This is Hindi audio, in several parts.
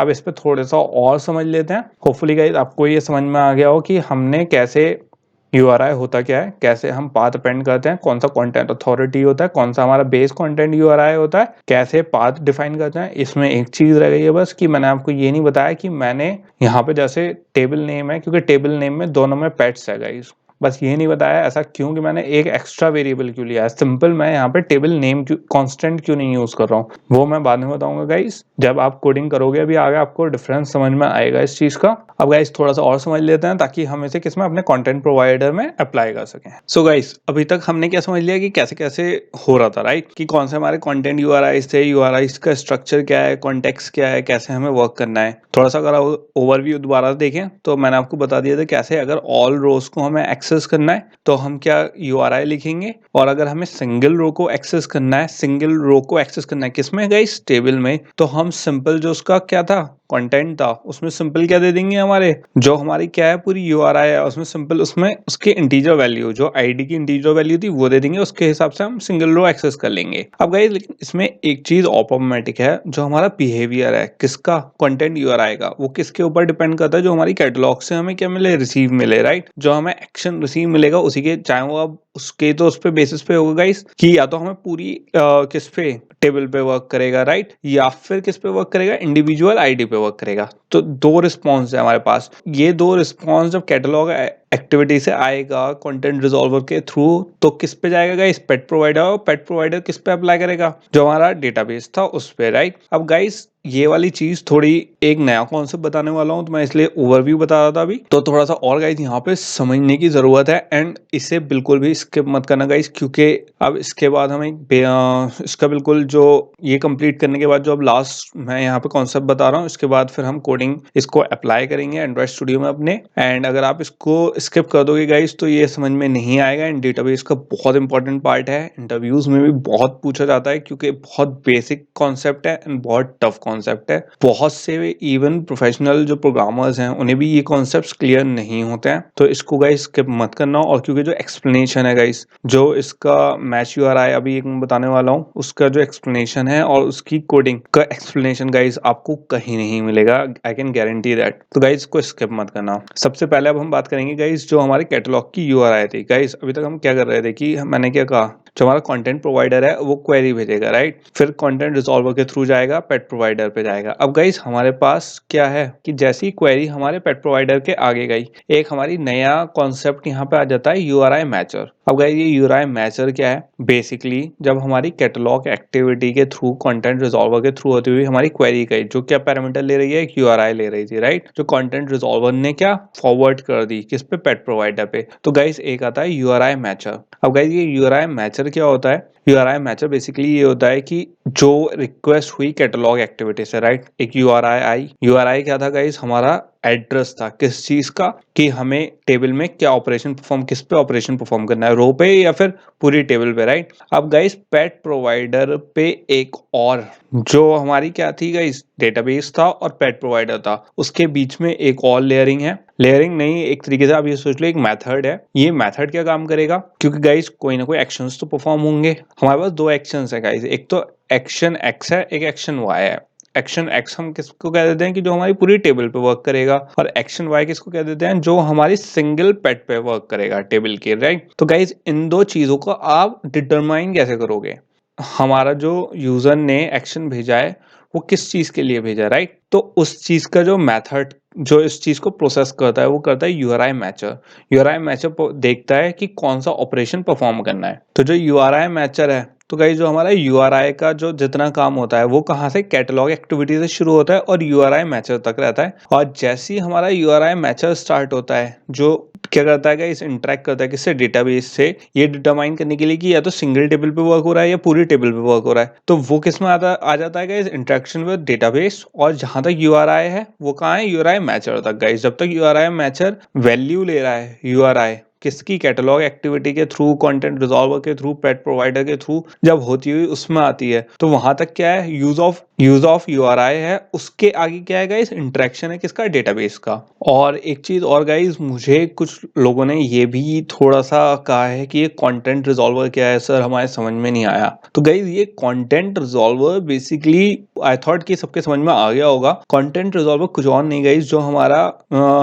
अब इस पे थोड़ा सा और समझ लेते हैं। होपफुली गाइस आपको ये समझ में आ गया हो कि हमने कैसे URI होता क्या है, कैसे हम पाथ अपेंड करते हैं, कौन सा कंटेंट अथॉरिटी होता है, कौन सा हमारा बेस कंटेंट URI होता है, कैसे पाथ डिफाइन करते हैं। इसमें एक चीज रह गई है बस कि मैंने आपको ये नहीं बताया कि मैंने यहाँ पे जैसे टेबल नेम है, क्योंकि टेबल नेम में दोनों में पेट्स है गाइस, बस ये नहीं बताया ऐसा क्यों कि मैंने एक एक्स्ट्रा वेरिएबल क्यों लिया है। सिंपल मैं यहाँ पे टेबल नेम कांस्टेंट क्यों नहीं यूज कर रहा हूँ वो मैं बाद में बताऊंगा गाइस, जब आप कोडिंग करोगे अभी आगे आपको डिफरेंस समझ में आएगा इस चीज का। अब गाइस थोड़ा सा और समझ लेते हैं ताकि हम इसे किसमें अपने कंटेंट प्रोवाइडर में अप्लाई कर सकें। सो गाइस अभी तक हमने क्या समझ लिया कि कैसे कैसे हो रहा था, राइट, कि कौन से हमारे कंटेंट यूआरआईज थे, यूआरआईज का स्ट्रक्चर क्या है, कॉन्टेक्स्ट क्या है, कैसे हमें वर्क करना है। थोड़ा सा अगर ओवरव्यू दोबारा देखें तो मैंने आपको बता दिया था कैसे अगर ऑल रोज को हमें एक्सेस करना है तो हम क्या यूआरआई लिखेंगे, और अगर हमें सिंगल रो को एक्सेस करना है, सिंगल रो को एक्सेस करना है किसमें गाइस, टेबल में, तो हम सिंपल जो उसका क्या था कंटेंट था उसमें सिंपल क्या दे देंगे, हमारे जो हमारी क्या है पूरी यूआरआई है उसमें सिंपल उसमें उसके इंटीजर वैल्यू जो आईडी की इंटीजर वैल्यू थी वो दे देंगे, उसके हिसाब से हम सिंगल रो एक्सेस कर लेंगे। अब गाइस लेकिन इसमें एक चीज ऑटोमेटिक है, जो हमारा बिहेवियर है किसका, कंटेंट यूआरआई का, वो किसके ऊपर डिपेंड करता है, जो हमारी कैटलॉग से हमें क्या मिले, रिसीव मिले, राइट, जो हमें एक्शन रिसीव मिलेगा उसी के, चाहे वो अब उसके तो उस पे बेसिस पे होगा गाइस कि या तो हमें पूरी किस पे टेबल पे वर्क करेगा, राइट, या फिर किस पे वर्क करेगा, इंडिविजुअल आईडी पे वर्क करेगा। तो दो रिस्पॉन्स है हमारे पास, ये दो रिस्पॉन्स जब कैटलॉग एक्टिविटी से आएगा कंटेंट रिजॉल्वर के थ्रू तो किस पे जाएगा गाइस, पेट प्रोवाइडर, और पेट प्रोवाइडर किस पे अप्लाई करेगा, जो हमारा डेटाबेस था उस पे, राइट। अब गाइस ये वाली चीज थोड़ी एक नया कॉन्सेप्ट बताने वाला हूं तो मैं इसलिए ओवरव्यू बता रहा था अभी, तो थोड़ा सा और गाइस यहाँ पे समझने की जरूरत है, एंड इसे बिल्कुल भी स्किप मत करना गाइस, क्योंकि अब इसके बाद हमें इसका बिल्कुल जो ये कंप्लीट करने के बाद जो अब लास्ट मैं यहाँ पे कॉन्सेप्ट बता रहा हूँ इसके बाद फिर हम कोडिंग इसको अप्लाई करेंगे एंड्रॉइड स्टूडियो में अपने, एंड अगर आप इसको स्किप कर दोगे गाइस तो ये समझ में नहीं आएगा। एंड डेटाबेस का बहुत इंपॉर्टेंट पार्ट है, इंटरव्यूज में भी बहुत पूछा जाता है क्योंकि बहुत बेसिक कॉन्सेप्ट है एंड बहुत टफ कॉन्सेप्ट है। बहुत से इवन प्रोफेशनल जो प्रोग्रामर्स हैं उन्हें भी ये कॉन्सेप्ट्स क्लियर नहीं होते हैं, तो इसको गाइस स्किप मत करना। और क्योंकि जो एक्सप्लेनेशन है गाइस, जो इसका मैच यूआरआई अभी एक मैं बताने वाला हूँ उसका जो एक्सप्लेनेशन है और उसकी कोडिंग का एक्सप्लेनेशन गाइस आपको कहीं नहीं मिलेगा, आई कैन गारंटी दैट। तो गाइस को स्किप मत करना। सबसे पहले अब हम बात करेंगे गाइस जो हमारे कैटलॉग की यूआरआई थी। गाइस अभी तक हम क्या कर रहे थे कि मैंने क्या कहा, जो हमारा कंटेंट प्रोवाइडर है वो क्वेरी भेजेगा, राइट, फिर कंटेंट रिजॉल्वर के थ्रू जाएगा, पेट प्रोवाइडर पे जाएगा। अब गाइस हमारे पास क्या है कि जैसी क्वेरी हमारे पेट प्रोवाइडर के आगे गई, एक हमारी नया कॉन्सेप्ट यहाँ पे आ जाता है यूआरआई मैचर। अब गाइस ये यूआरआई मैचर क्या है, बेसिकली जब हमारी कैटलॉग एक्टिविटी के थ्रू कंटेंट रिजॉल्वर के थ्रू होती हुई हमारी क्वेरी गई, जो क्या पैरामीटर ले रही है, एक यूआरआई ले रही थी, राइट, जो कंटेंट रिजॉल्वर ने क्या फॉरवर्ड कर दी किस पे, पेट प्रोवाइडर पे। तो गाइस एक आता है यूआरआई मैचर। अब गाइस ये यूआरआई मैचर क्या होता है, यूआरआई मैचर बेसिकली ये होता है कि जो रिक्वेस्ट हुई कैटलॉग एक्टिविटी से, राइट, एक यूआरआई आई, यूआरआई क्या था गाइस, हमारा एड्रेस था किस चीज का, कि हमें टेबल में क्या ऑपरेशन परफॉर्म, किस पे ऑपरेशन परफॉर्म करना है, रो पे या फिर पूरी टेबल पे, राइट। अब गाइस पेट प्रोवाइडर पे एक और जो हमारी क्या थी गाइस, डेटाबेस था और पेट प्रोवाइडर था, उसके बीच में एक और लेयरिंग है, लेयरिंग नहीं एक तरीके से आप ये सोच लो एक मेथड है। ये मेथड क्या काम करेगा, क्योंकि गाइस कोई ना कोई एक्शंस तो परफॉर्म होंगे, हमारे पास दो एक्शंस है गाइस, एक तो एक्शन एक्स है, एक एक्शन वाई है। एक्शन एक्स हम किसको कह देते हैं कि जो हमारी पूरी टेबल पे वर्क करेगा, और एक्शन वाई किसको कह देते हैं, जो हमारी सिंगल पेट पे वर्क करेगा टेबल के, राइट। तो गाइस इन दो चीजों को आप डिटरमाइन कैसे करोगे, हमारा जो यूजर ने एक्शन भेजा है वो किस चीज के लिए भेजा है, राइट, तो उस चीज का जो मेथड जो इस चीज को प्रोसेस करता है वो करता है यूआरआई मैचर। यूआरआई मैचर देखता है कि कौन सा ऑपरेशन परफॉर्म करना है। तो जो यूआरआई मैचर है, तो गाइस जो हमारा यूआरआई का जो जितना काम होता है वो कहाँ से, कैटलॉग एक्टिविटी से शुरू होता है और यूआरआई मैचर तक रहता है। और जैसे ही हमारा यूआरआई मैचर स्टार्ट होता है, जो क्या करता है गाइस, इंटरेक्ट करता है किससे, डेटाबेस से, ये डिटरमाइन करने के लिए कि या तो सिंगल टेबल पे वर्क हो रहा है या पूरी टेबल पे वर्क हो रहा है। तो वो किस में आ जाता है गाइस, इंटरेक्शन विद डेटाबेस। और जहां तक यूआरआई है वो कहाँ है, यूआरआई मैचर तक गाइस। जब तक यूआरआई मैचर वैल्यू ले रहा है यूआरआई किसकी कैटलॉग एक्टिविटी के थ्रू, कंटेंट रिजॉल्वर के थ्रू, पेट प्रोवाइडर के थ्रू जब होती हुई उसमें आती है, तो वहां तक क्या है, यूज ऑफ यूआरआई है, उसके आगे क्या है गाइस, इंटरेक्शन है किसका, डेटाबेस का। और एक चीज और गाइस, मुझे कुछ लोगों ने ये भी थोड़ा सा कहा है कि ये कंटेंट रिजॉल्वर क्या है सर, हमारे समझ में नहीं आया। तो गाइस ये content resolver basically, I thought कि सबके समझ में आ गया होगा। कंटेंट रिजॉल्वर कुछ और नहीं गाइस, जो हमारा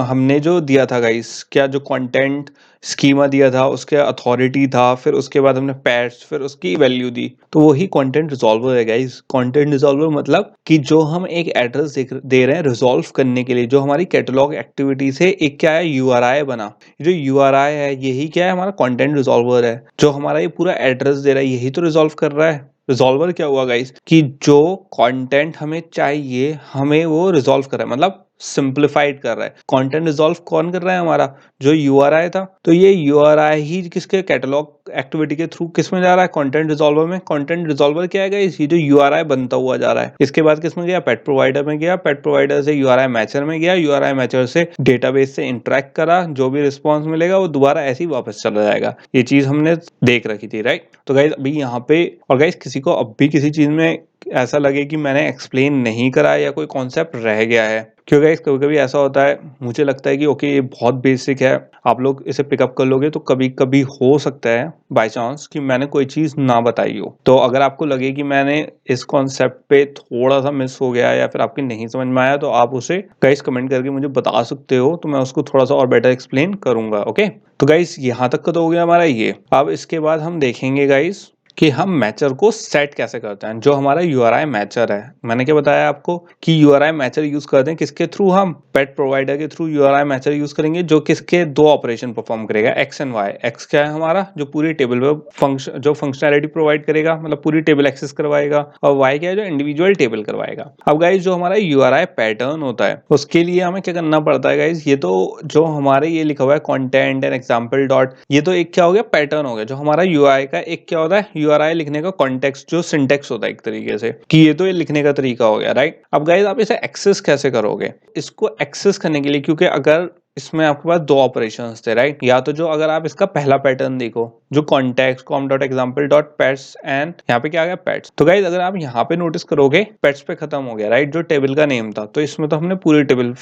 हमने जो दिया था गाइस, क्या जो कंटेंट स्कीमा दिया था, उसके अथॉरिटी था, फिर उसके बाद हमने पैट्स, फिर उसकी वैल्यू दी, तो वही कंटेंट रिजॉल्वर है गाइस। कंटेंट रिजॉल्वर मतलब कि जो हम एक एड्रेस दे रहे हैं रिजॉल्व करने के लिए, जो हमारी कैटलॉग एक्टिविटी से एक क्या है, यूआरआई बना, जो यूआरआई है यही क्या है, हमारा कंटेंट रिजॉल्वर है। जो हमारा ये पूरा एड्रेस दे रहा है यही तो रिजॉल्व कर रहा है। रिजॉल्वर क्या हुआ गाइस, कि जो कंटेंट हमें चाहिए हमें वो रिजॉल्व कर रहा है, मतलब सिंप्लीफाइड कर रहा है। कंटेंट रिजॉल्व कौन कर रहा है, हमारा जो यूआरआई था। तो ये यूआरआई ही किसके कैटलॉग एक्टिविटी के थ्रू किस में जा रहा है, कंटेंट रिजॉल्वर में। कंटेंट रिजॉल्वर क्या है गाइस, ये जो यूआरआई बनता हुआ जा रहा है। इसके बाद किस में गया, पेट प्रोवाइडर में गया, पेट प्रोवाइडर से यूआरआई मैचर में गया, यूआरआई मैचर से डेटाबेस से इंटरेक्ट करा, जो भी रिस्पॉन्स मिलेगा वो दोबारा ऐसे ही वापस चला जाएगा। ये चीज हमने देख रखी थी, राइट। तो गाइस अभी यहाँ पे, और गाइस किसी को अब भी किसी चीज में ऐसा लगे कि मैंने एक्सप्लेन नहीं करा या कोई कॉन्सेप्ट रह गया है, क्योंकि गाइस कभी कभी ऐसा होता है, मुझे लगता है कि ओके ये बहुत बेसिक है, आप लोग इसे पिकअप कर लोगे, तो कभी कभी हो सकता है बाय चांस कि मैंने कोई चीज ना बताई हो। तो अगर आपको लगे कि मैंने इस कॉन्सेप्ट पे थोड़ा सा मिस हो गया या फिर आपकी नहीं समझ में आया, तो आप उसे गाइस कमेंट करके मुझे बता सकते हो, तो मैं उसको थोड़ा सा और बेटर एक्सप्लेन करूंगा। ओके, तो गाइस यहाँ तक का तो हो गया हमारा ये। अब इसके बाद हम देखेंगे गाइस कि हम मैचर को सेट कैसे करते हैं। जो हमारा यूआरआई मैचर है, मैंने क्या बताया आपको कि यूआरआई मैचर यूज करते हैं किसके थ्रू, हम पेट प्रोवाइडर के थ्रू यूआरआई मैचर यूज करेंगे, जो किसके दो ऑपरेशन परफॉर्म करेगा, एक्स एंड वाई। एक्स क्या है हमारा, जो पूरी टेबल पे फंक्शन, जो फंक्शनैलिटी प्रोवाइड करेगा, मतलब पूरी टेबल एक्सेस करवाएगा, और वाई क्या है, जो इंडिविजुअल टेबल करवाएगा। अब गाइज जो हमारा यूआरआई पैटर्न होता है, उसके लिए हमें क्या करना पड़ता है गाइज, ये तो जो हमारे ये लिखा हुआ है कंटेंट एंड एग्जांपल डॉट, ये तो एक क्या हो गया, पैटर्न हो गया। जो हमारा यूआई का एक क्या होता है, यूआरआई लिखने का कॉन्टेक्स्ट, जो सिंटेक्स होता है एक तरीके से, कि ये तो ये लिखने का तरीका हो गया, राइट। अब गाइज आप इसे एक्सेस कैसे करोगे, इसको एक्सेस करने के लिए, क्योंकि अगर इसमें आपके पास दो ऑपरेशंस थे, राइट, या तो जो अगर आप इसका पहला पैटर्न देखो, जो context com dot example dot pets, and यहाँ पे क्या आ गया, पेट्स। तो गाइज अगर आप यहाँ पे नोटिस करोगे, पेट्स पे खत्म हो गया, राइट, जो टेबल का नेम था। तो इसमें तो हमने पूरी टेबल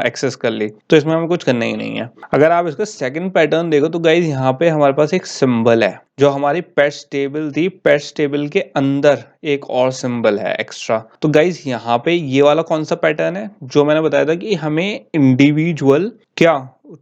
एक्सेस कर ली, तो इसमें हमें कुछ करना ही नहीं है। अगर आप इसका सेकंड पैटर्न देखो, तो गाइज यहाँ पे हमारे पास एक सिंबल है, जो हमारी पेट्स टेबल थी, पेट्स टेबल के अंदर एक और सिंबल है एक्स्ट्रा। तो गाइज यहाँ पे ये वाला कौन सा पैटर्न है, जो मैंने बताया था कि हमें इंडिविजुअल क्या,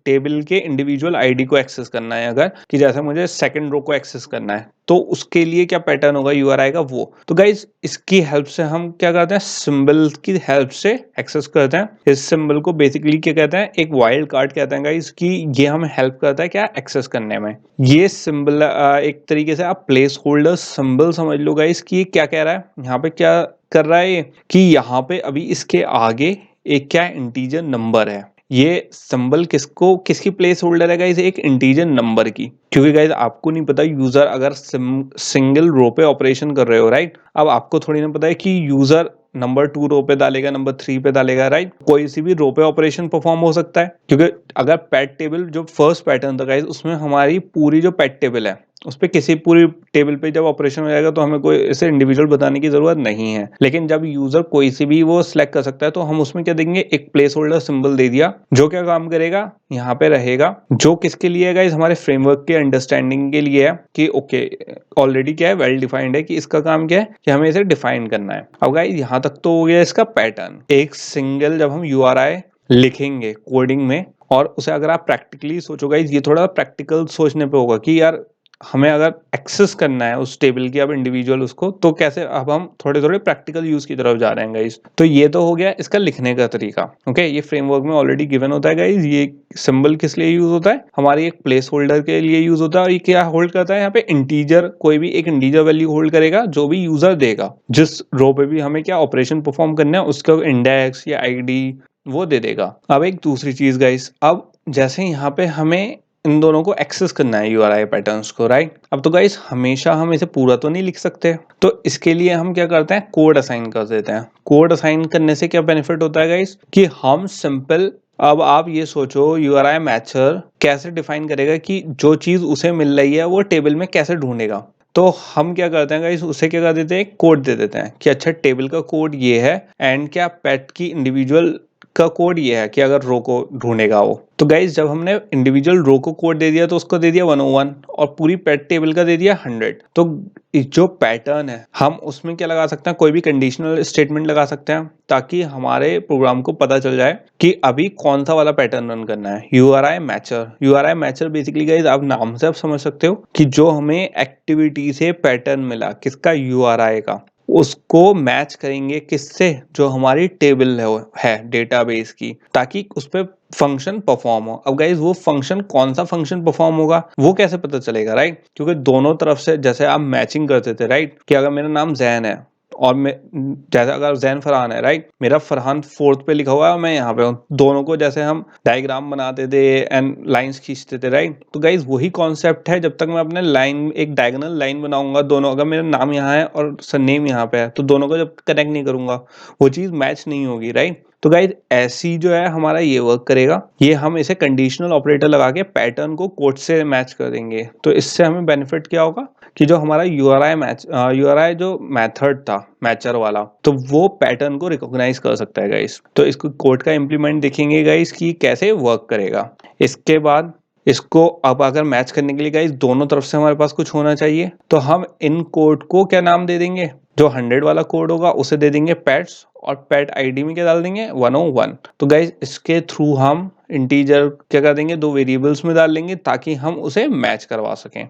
टेबल के इंडिविजुअल आईडी को एक्सेस करना है, अगर कि जैसे मुझे सेकंड रो को एक्सेस करना है, तो उसके लिए क्या पैटर्न होगा, यूआरआई का वो। तो गाइज इसकी हेल्प से हम क्या करते हैं, सिंबल की हेल्प से एक्सेस करते हैं। इस सिंबल को बेसिकली क्या कहते हैं, एक वाइल्ड कार्ड कहते हैं गाइज, कि ये हमें हेल्प करता है क्या, एक्सेस करने में। ये सिंबल एक तरीके से आप प्लेस होल्डर सिंबल समझ लो गाइज, कि क्या कह रहा है यहाँ पे, क्या कर रहा है कि यहाँ पे अभी इसके आगे एक क्या इंटीजर नंबर है। ये सिंबल किसको, किसकी प्लेस होल्डर है गाइस, एक इंटीजर नंबर की। क्योंकि गाइस आपको नहीं पता, यूजर अगर सिंगल रो पे ऑपरेशन कर रहे हो, राइट, अब आपको थोड़ी ना पता है कि यूजर नंबर 2 रो पे डालेगा, नंबर 3 पे डालेगा, राइट। कोई सी भी रो पे ऑपरेशन परफॉर्म हो सकता है, क्योंकि अगर पैट टेबल जो फर्स्ट पैटर्न था गाइस, उसमें हमारी पूरी जो पैट टेबल है, उस पर किसी पूरी टेबल पे जब ऑपरेशन हो जाएगा, तो हमें कोई इसे इंडिविजुअल बताने की जरूरत नहीं है। लेकिन जब यूजर कोई सी भी वो सिलेक्ट कर सकता है, तो हम उसमें क्या देंगे, एक प्लेस होल्डर सिंबल दे दिया, जो क्या काम करेगा, यहाँ पे रहेगा, जो किसके लिए गाइस, हमारे फ्रेमवर्क के अंडरस्टैंडिंग के लिए है, कि ओके ऑलरेडी क्या है, वेल डिफाइंड है, कि इसका काम क्या है, कि हमें इसे डिफाइन करना है। अब गाइस यहाँ तक तो हो गया इसका पैटर्न। एक सिंगल जब हम यूआरआई लिखेंगे कोडिंग में, और उसे अगर आप प्रैक्टिकली सोचो गाइस, ये थोड़ा प्रैक्टिकल सोचने पे होगा कि यार हमें अगर एक्सेस करना है उस टेबल की, अब इंडिविजुअल उसको, तो कैसे, अब हम थोड़े थोड़े प्रैक्टिकल यूज की तरफ जा रहे हैं गाइस। तो ये तो हो गया इसका लिखने का तरीका। ओके, ये फ्रेमवर्क में ऑलरेडी गिवन होता है गाइस। ये सिंबल किस लिए यूज होता है, हमारी एक प्लेस होल्डर के लिए यूज होता है, और ये क्या होल्ड करता है, यहाँ पे इंटीजर, कोई भी एक इंटीजर वैल्यू होल्ड करेगा, जो भी यूजर देगा, जिस रो पे भी हमें क्या ऑपरेशन परफॉर्म करना है, उसका इंडेक्स या आईडी वो दे देगा। अब एक दूसरी चीज गाइस, अब जैसे यहाँ पे हमें इन दोनों को एक्सेस करना है यूआरआई पैटर्न्स को, राइट। अब तो गाइस हमेशा हम इसे पूरा तो नहीं लिख सकते, तो इसके लिए हम क्या करते हैं, कोड असाइन कर देते हैं। कोड असाइन करने से क्या बेनिफिट होता है गाइस, कि हम सिंपल अब आप ये सोचो URI मैचर कैसे डिफाइन करेगा कि जो चीज उसे मिल रही है वो टेबल में कैसे ढूंढेगा। तो हम क्या करते हैं गाइस, उसे क्या कर देते हैं, कोड दे देते हैं कि अच्छा टेबल का कोड ये है एंड क्या पेट की इंडिविजुअल का कोड ये है कि अगर रो को ढूंढेगा वो। तो गाइस जब हमने इंडिविजुअल रो को कोड दे दिया तो उसको दे दिया 101 और पूरी पेट टेबल का दे दिया 100। तो जो पैटर्न है हम उसमें क्या लगा सकते हैं, कोई भी कंडीशनल स्टेटमेंट लगा सकते हैं ताकि हमारे प्रोग्राम को पता चल जाए कि अभी कौन सा वाला पैटर्न रन करना है। यूआरआई मैचर बेसिकली गाइस आप नाम से आप समझ सकते हो कि जो हमें एक्टिविटी से पैटर्न मिला किसका, यूआरआई का, उसको मैच करेंगे किससे, जो हमारी टेबल है डेटाबेस की, ताकि उस पर फंक्शन परफॉर्म हो। अब गाइज वो फंक्शन कौन सा फंक्शन परफॉर्म होगा वो कैसे पता चलेगा, राइट? क्योंकि दोनों तरफ से जैसे आप मैचिंग करते थे, राइट, कि अगर मेरा नाम जैन है और मैं जैसे अगर जैन फरहान है, राइट, मेरा फरहान 4th पे लिखा हुआ है और मैं यहाँ पे हूँ, दोनों को जैसे हम डायग्राम बनाते थे एंड लाइंस खींचते थे, राइट। तो गाइज वही कॉन्सेप्ट है, जब तक मैं अपने लाइन एक डायगोनल लाइन बनाऊंगा, दोनों अगर मेरा नाम यहाँ है और सरनेम यहाँ पे है तो दोनों को जब कनेक्ट नहीं करूंगा वो चीज मैच नहीं होगी, राइट। तो गाइज ऐसी जो है हमारा ये वर्क करेगा, ये हम इसे कंडीशनल ऑपरेटर लगा के पैटर्न को कोड से मैच कर देंगे। तो इससे हमें बेनिफिट क्या होगा कि जो हमारा यूआरआई जो मेथड था मैचर वाला, तो वो पैटर्न को रिकॉग्नाइज कर सकता है गाइस। तो इसको कोड का इम्प्लीमेंट देखेंगे गाइस कि कैसे वर्क करेगा। इसके बाद इसको अब अगर मैच करने के लिए गाइस दोनों तरफ से हमारे पास कुछ होना चाहिए, तो हम इन कोड को क्या नाम दे देंगे, जो 100 वाला कोड होगा उसे दे देंगे पेट्स और पेट आईडी में क्या डाल देंगे 101। तो गाइस इसके थ्रू हम इंटीजर क्या कर देंगे, दो वेरिएबल्स में डाल लेंगे ताकि हम उसे मैच करवा सकें।